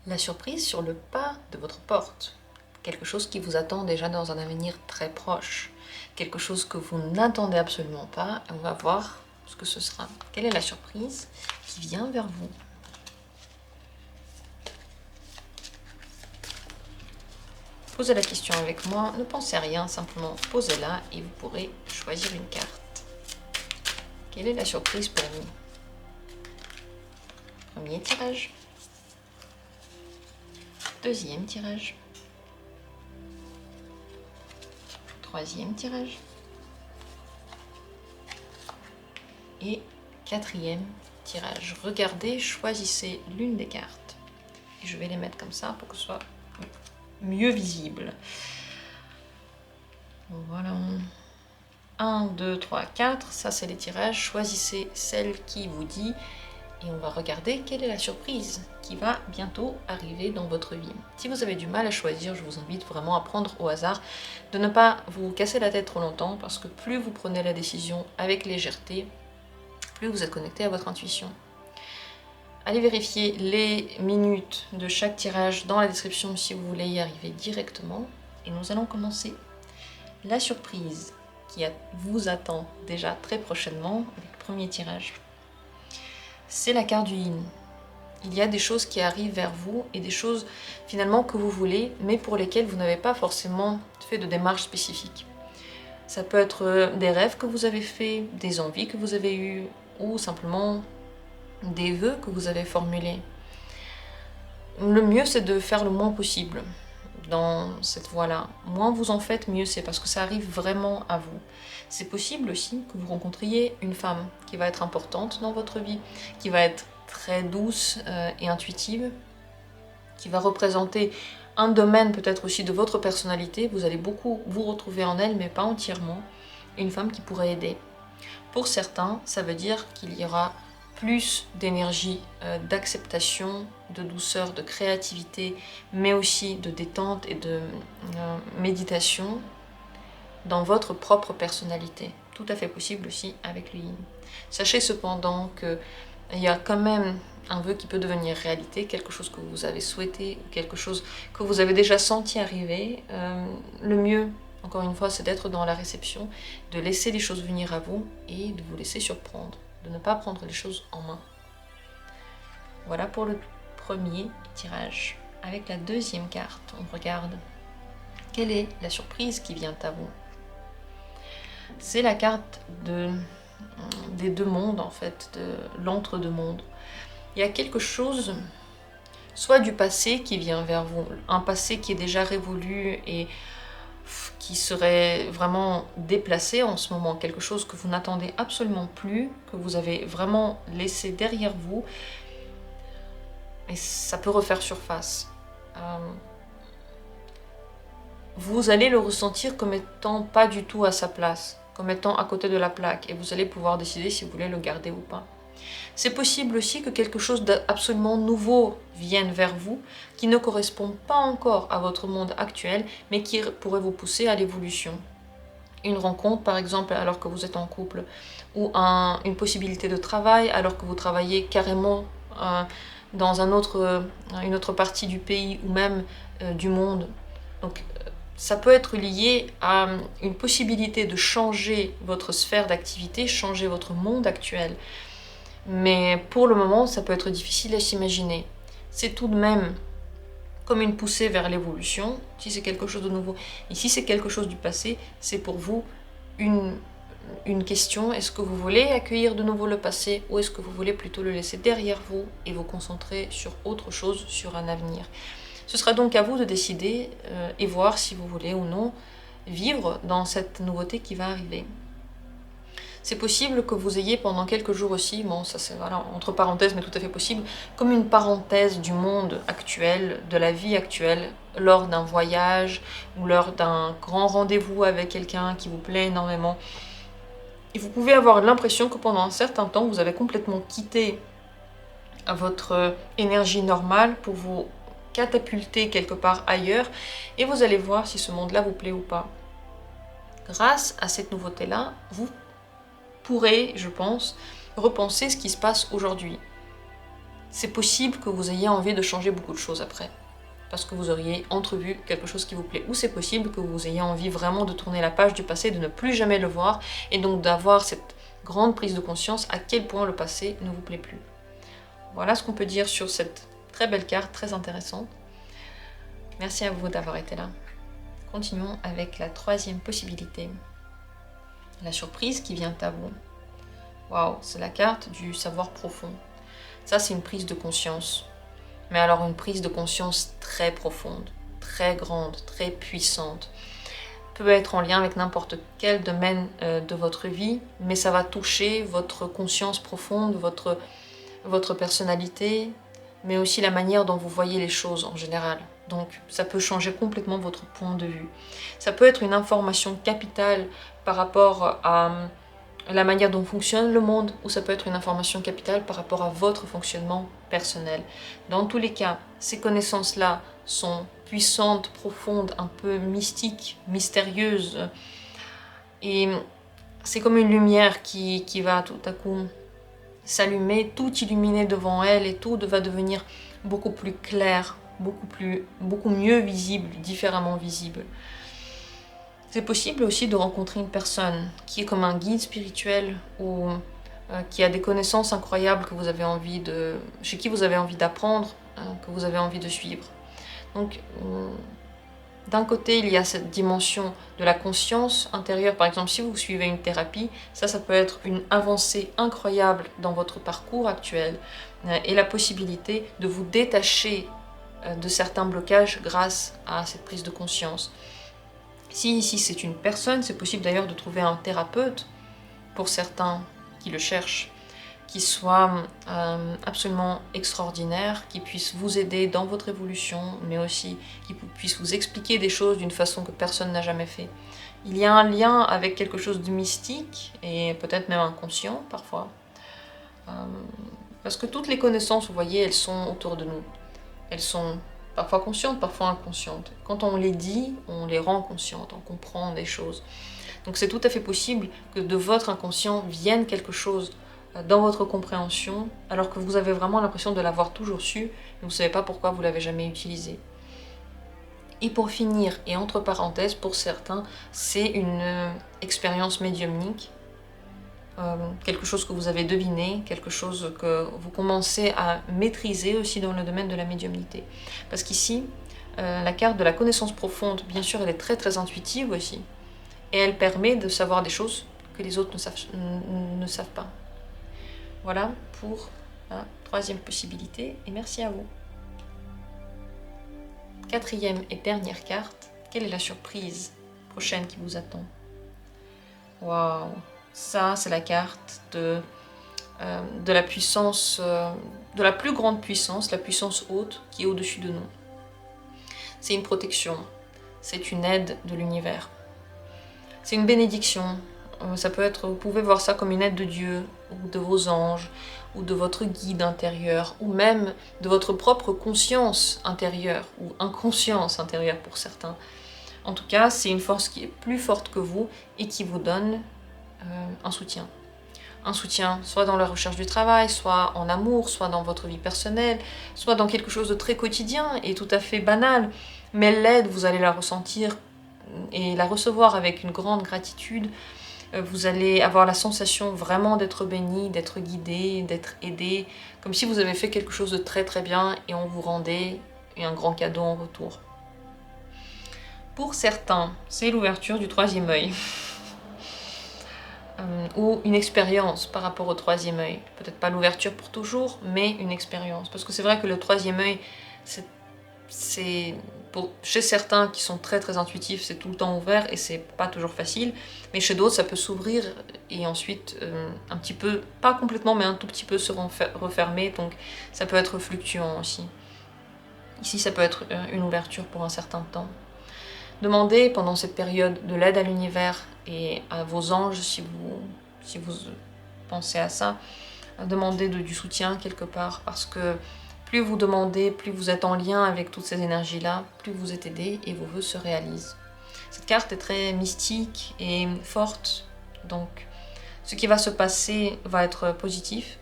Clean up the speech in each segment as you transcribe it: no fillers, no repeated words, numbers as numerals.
La surprise sur le pas de votre porte. Quelque chose qui vous attend déjà dans un avenir très proche. Quelque chose que vous n'attendez absolument pas. Et on va voir ce que ce sera. Quelle est la surprise qui vient vers vous? Posez la question avec moi. Ne pensez à rien, simplement posez-la et vous pourrez choisir une carte. Quelle est la surprise pour vous? Premier tirage. Deuxième tirage. Troisième tirage. Et quatrième tirage. Regardez, choisissez l'une des cartes. Et je vais les mettre comme ça pour que ce soit mieux visible. Voilà. 1, 2, 3, 4. Ça, c'est les tirages. Choisissez celle qui vous dit. Et on va regarder quelle est la surprise qui va bientôt arriver dans votre vie. Si vous avez du mal à choisir, je vous invite vraiment à prendre au hasard, de ne pas vous casser la tête trop longtemps, parce que plus vous prenez la décision avec légèreté, plus vous êtes connecté à votre intuition. Allez vérifier les minutes de chaque tirage dans la description si vous voulez y arriver directement. Et nous allons commencer. La surprise qui vous attend déjà très prochainement avec le premier tirage. C'est la carte du Yin. Il y a des choses qui arrivent vers vous et des choses finalement que vous voulez, mais pour lesquelles vous n'avez pas forcément fait de démarche spécifique. Ça peut être des rêves que vous avez faits, des envies que vous avez eues, ou simplement des vœux que vous avez formulés. Le mieux, c'est de faire le moins possible dans cette voie-là. Moins vous en faites, mieux c'est, parce que ça arrive vraiment à vous. C'est possible aussi que vous rencontriez une femme qui va être importante dans votre vie, qui va être très douce et intuitive, qui va représenter un domaine peut-être aussi de votre personnalité. Vous allez beaucoup vous retrouver en elle, mais pas entièrement. Une femme qui pourrait aider. Pour certains, ça veut dire qu'il y aura plus d'énergie, d'acceptation, de douceur, de créativité, mais aussi de détente et de méditation dans votre propre personnalité. Tout à fait possible aussi avec le Yin. Sachez cependant qu'il y a quand même un vœu qui peut devenir réalité, quelque chose que vous avez souhaité, ou quelque chose que vous avez déjà senti arriver. Le mieux, encore une fois, c'est d'être dans la réception, de laisser les choses venir à vous et de vous laisser surprendre, de ne pas prendre les choses en main. Voilà pour le premier tirage. Avec la deuxième carte, on regarde quelle est la surprise qui vient à vous. C'est la carte des deux mondes, en fait, de l'entre-deux-mondes. Il y a quelque chose, soit du passé qui vient vers vous, un passé qui est déjà révolu et qui serait vraiment déplacé en ce moment, quelque chose que vous n'attendez absolument plus, que vous avez vraiment laissé derrière vous, et ça peut refaire surface. Vous allez le ressentir comme étant pas du tout à sa place, comme étant à côté de la plaque, et vous allez pouvoir décider si vous voulez le garder ou pas. C'est possible aussi que quelque chose d'absolument nouveau vienne vers vous, qui ne correspond pas encore à votre monde actuel, mais qui pourrait vous pousser à l'évolution. Une rencontre, par exemple, alors que vous êtes en couple, ou une possibilité de travail, alors que vous travaillez carrément dans une autre partie du pays, ou même du monde. Donc, ça peut être lié à une possibilité de changer votre sphère d'activité, changer votre monde actuel. Mais pour le moment, ça peut être difficile à s'imaginer. C'est tout de même comme une poussée vers l'évolution, si c'est quelque chose de nouveau. Et si c'est quelque chose du passé, c'est pour vous une question. Est-ce que vous voulez accueillir de nouveau le passé, ou est-ce que vous voulez plutôt le laisser derrière vous et vous concentrer sur autre chose, sur un avenir? Ce sera donc à vous de décider et voir si vous voulez ou non vivre dans cette nouveauté qui va arriver. C'est possible que vous ayez pendant quelques jours aussi, bon ça c'est voilà, entre parenthèses mais tout à fait possible, comme une parenthèse du monde actuel, de la vie actuelle, lors d'un voyage ou lors d'un grand rendez-vous avec quelqu'un qui vous plaît énormément. Et vous pouvez avoir l'impression que pendant un certain temps, vous avez complètement quitté votre énergie normale pour vous catapulter quelque part ailleurs, et vous allez voir si ce monde-là vous plaît ou pas. Grâce à cette nouveauté-là, vous pourrez, je pense, repenser ce qui se passe aujourd'hui. c'est possible que vous ayez envie de changer beaucoup de choses après. Parce que vous auriez entrevu quelque chose qui vous plaît. Ou c'est possible que vous ayez envie vraiment de tourner la page du passé, de ne plus jamais le voir, et donc d'avoir cette grande prise de conscience à quel point le passé ne vous plaît plus. Voilà ce qu'on peut dire sur cette très belle carte, très intéressante. Merci à vous d'avoir été là. Continuons avec la troisième possibilité. La surprise qui vient à vous. Waouh, c'est la carte du savoir profond. Ça, c'est une prise de conscience. Mais alors une prise de conscience très profonde, très grande, très puissante. Peut être en lien avec n'importe quel domaine de votre vie, mais ça va toucher votre conscience profonde, votre personnalité, mais aussi la manière dont vous voyez les choses en général. Donc ça peut changer complètement votre point de vue. Ça peut être une information capitale par rapport à la manière dont fonctionne le monde, ou ça peut être une information capitale par rapport à votre fonctionnement personnel. Dans tous les cas, ces connaissances-là sont puissantes, profondes, un peu mystiques, mystérieuses, et c'est comme une lumière qui va tout à coup s'allumer, tout illuminer devant elle, et tout va devenir beaucoup plus clair, beaucoup mieux visible, différemment visible. C'est possible aussi de rencontrer une personne qui est comme un guide spirituel ou qui a des connaissances incroyables que vous avez envie chez qui vous avez envie d'apprendre, que vous avez envie de suivre. Donc, d'un côté, il y a cette dimension de la conscience intérieure. Par exemple, si vous suivez une thérapie, ça peut être une avancée incroyable dans votre parcours actuel et la possibilité de vous détacher de certains blocages grâce à cette prise de conscience. Si ici c'est une personne, c'est possible d'ailleurs de trouver un thérapeute, pour certains qui le cherchent, qui soit absolument extraordinaire, qui puisse vous aider dans votre évolution, mais aussi qui puisse vous expliquer des choses d'une façon que personne n'a jamais fait. Il y a un lien avec quelque chose de mystique, et peut-être même inconscient parfois, parce que toutes les connaissances, vous voyez, elles sont autour de nous. Elles sont parfois conscientes, parfois inconscientes. Quand on les dit, on les rend conscientes, on comprend des choses. Donc c'est tout à fait possible que de votre inconscient vienne quelque chose dans votre compréhension, alors que vous avez vraiment l'impression de l'avoir toujours su, mais vous ne savez pas pourquoi vous ne l'avez jamais utilisé. Et pour finir, et entre parenthèses, pour certains, c'est une expérience médiumnique, quelque chose que vous avez deviné, quelque chose que vous commencez à maîtriser aussi dans le domaine de la médiumnité. Parce qu'ici, la carte de la connaissance profonde, bien sûr, elle est très très intuitive aussi, et elle permet de savoir des choses que les autres ne savent pas. Voilà pour la troisième possibilité, et merci à vous. Quatrième et dernière carte, quelle est la surprise prochaine qui vous attend? Waouh! Ça, c'est la carte de la puissance, de la plus grande puissance, la puissance haute qui est au-dessus de nous. C'est une protection, c'est une aide de l'univers. C'est une bénédiction. Ça peut être, vous pouvez voir ça comme une aide de Dieu, ou de vos anges, ou de votre guide intérieur, ou même de votre propre conscience intérieure, ou inconscience intérieure pour certains. En tout cas, c'est une force qui est plus forte que vous et qui vous donne un soutien. Un soutien, soit dans la recherche du travail, soit en amour, soit dans votre vie personnelle, soit dans quelque chose de très quotidien et tout à fait banal. Mais l'aide, vous allez la ressentir et la recevoir avec une grande gratitude. Vous allez avoir la sensation vraiment d'être béni, d'être guidé, d'être aidé, comme si vous avez fait quelque chose de très très bien et on vous rendait un grand cadeau en retour. Pour certains, c'est l'ouverture du troisième œil. Ou une expérience par rapport au troisième œil. Peut-être pas l'ouverture pour toujours, mais une expérience. Parce que c'est vrai que le troisième œil, chez certains qui sont très très intuitifs, c'est tout le temps ouvert et c'est pas toujours facile. Mais chez d'autres, ça peut s'ouvrir et ensuite un petit peu, pas complètement, mais un tout petit peu se refermer. Donc ça peut être fluctuant aussi. Ici, ça peut être une ouverture pour un certain temps. Demandez pendant cette période de l'aide à l'univers et à vos anges, si vous pensez à ça, demandez du soutien quelque part, parce que plus vous demandez, plus vous êtes en lien avec toutes ces énergies-là, plus vous êtes aidé et vos vœux se réalisent. Cette carte est très mystique et forte, donc ce qui va se passer va être positif,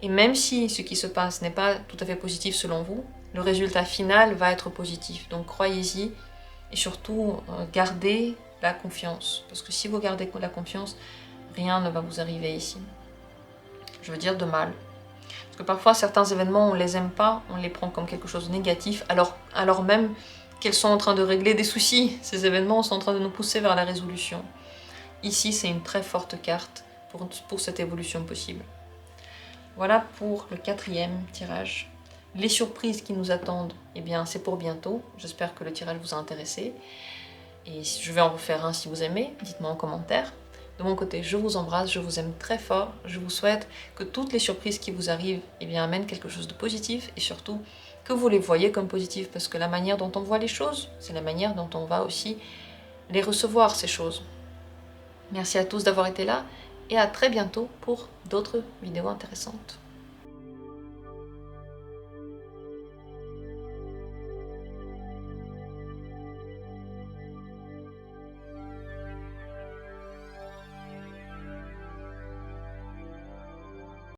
Et même si ce qui se passe n'est pas tout à fait positif selon vous, le résultat final va être positif. Donc croyez-y et surtout gardez la confiance. Parce que si vous gardez la confiance, rien ne va vous arriver ici. Je veux dire de mal. Parce que parfois certains événements, on ne les aime pas, on les prend comme quelque chose de négatif, alors même qu'elles sont en train de régler des soucis. Ces événements sont en train de nous pousser vers la résolution. Ici, c'est une très forte carte pour cette évolution possible. Voilà pour le 4e tirage. Les surprises qui nous attendent, eh bien, c'est pour bientôt. J'espère que le tirage vous a intéressé. Et je vais en refaire un si vous aimez, dites-moi en commentaire. De mon côté, je vous embrasse, je vous aime très fort. Je vous souhaite que toutes les surprises qui vous arrivent eh bien, amènent quelque chose de positif et surtout que vous les voyez comme positives parce que la manière dont on voit les choses, c'est la manière dont on va aussi les recevoir, ces choses. Merci à tous d'avoir été là et à très bientôt pour d'autres vidéos intéressantes.